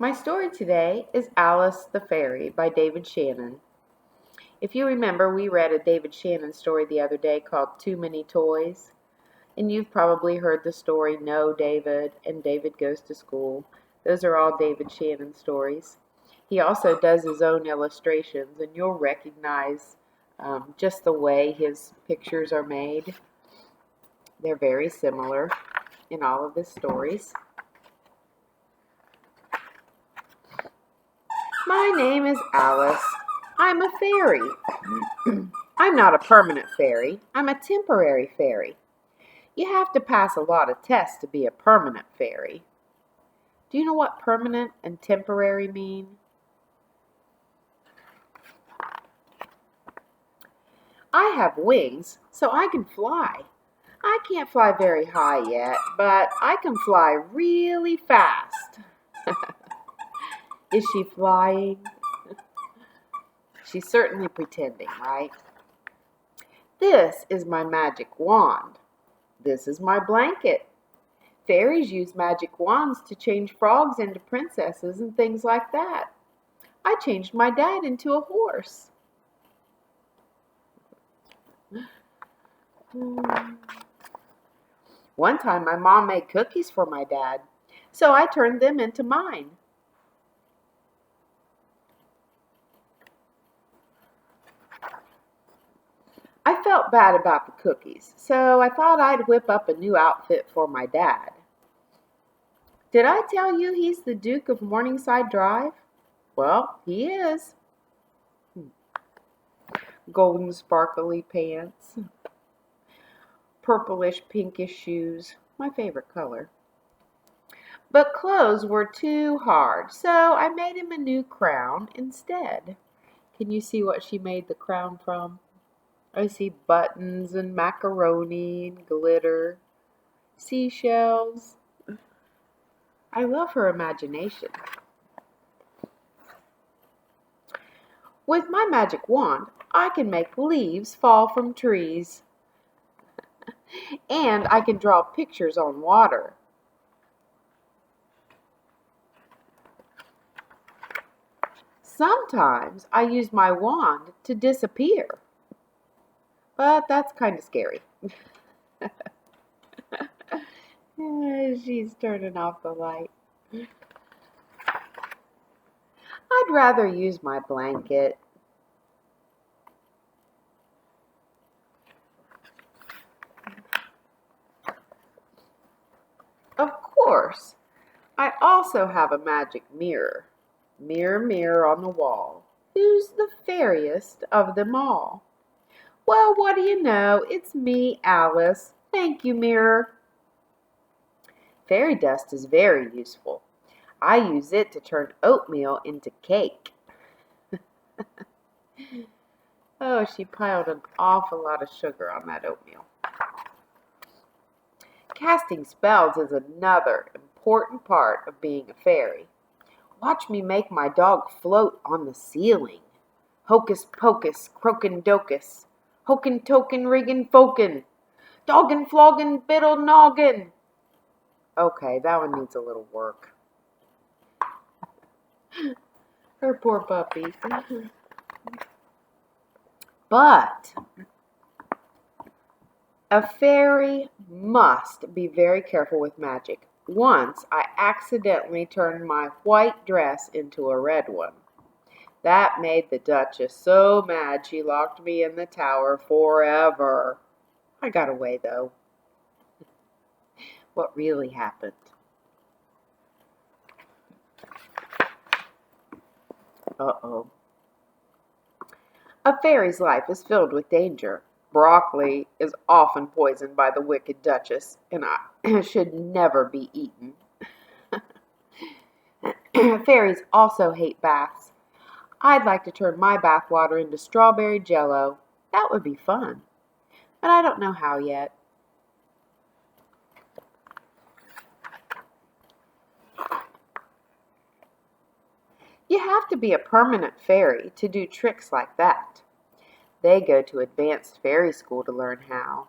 My story today is Alice the Fairy by David Shannon. If you remember, we read a David Shannon story the other day called Too Many Toys. And you've probably heard the story No, David, and David Goes to School. Those are all David Shannon stories. He also does his own illustrations, and you'll recognize just the way his pictures are made. They're very similar in all of his stories. My name is Alice. I'm a fairy. I'm not a permanent fairy. I'm a temporary fairy. You have to pass a lot of tests to be a permanent fairy. Do you know what permanent and temporary mean? I have wings, so I can fly. I can't fly very high yet, but I can fly really fast. Is she flying? She's certainly pretending, right? This is my magic wand. This is my blanket. Fairies use magic wands to change frogs into princesses and things like that. I changed my dad into a horse. One time my mom made cookies for my dad, so I turned them into mine. I felt bad about the cookies, so I thought I'd whip up a new outfit for my dad. Did I tell you he's the Duke of Morningside Drive? Well, he is. Golden sparkly pants, purplish pinkish shoes, my favorite color. But clothes were too hard, so I made him a new crown instead. Can you see what she made the crown from? I see buttons and macaroni and glitter, seashells. I love her imagination. With my magic wand, I can make leaves fall from trees. And I can draw pictures on water. Sometimes I use my wand to disappear. But that's kind of scary. She's turning off the light. I'd rather use my blanket. Of course, I also have a magic mirror. Mirror, mirror on the wall, who's the fairiest of them all? Well, what do you know? It's me, Alice. Thank you, mirror. Fairy dust is very useful. I use it to turn oatmeal into cake. Oh, she piled an awful lot of sugar on that oatmeal. Casting spells is another important part of being a fairy. Watch me make my dog float on the ceiling. Hocus pocus, croakin' docus. Hokin token, riggin' fokin. Doggin floggin' biddle noggin. Okay, that one needs a little work. Her poor puppy. But a fairy must be very careful with magic. Once I accidentally turned my white dress into a red one. That made the Duchess so mad she locked me in the tower forever. I got away, though. What really happened? Uh-oh. A fairy's life is filled with danger. Broccoli is often poisoned by the wicked Duchess, and I should never be eaten. Fairies also hate baths. I'd like to turn my bath water into strawberry jello. That would be fun. But I don't know how yet. You have to be a permanent fairy to do tricks like that. They go to advanced fairy school to learn how.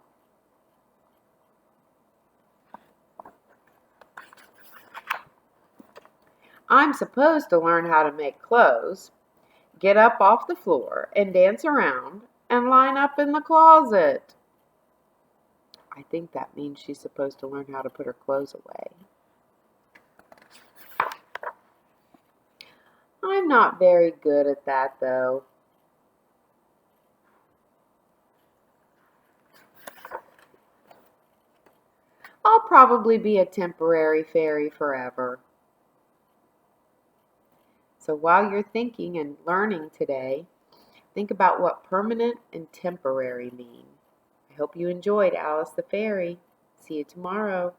I'm supposed to learn how to make clothes, get up off the floor and dance around and line up in the closet. I think that means she's supposed to learn how to put her clothes away. I'm not very good at that, though. I'll probably be a temporary fairy forever. So while you're thinking and learning today, think about what permanent and temporary mean. I hope you enjoyed Alice the Fairy. See you tomorrow.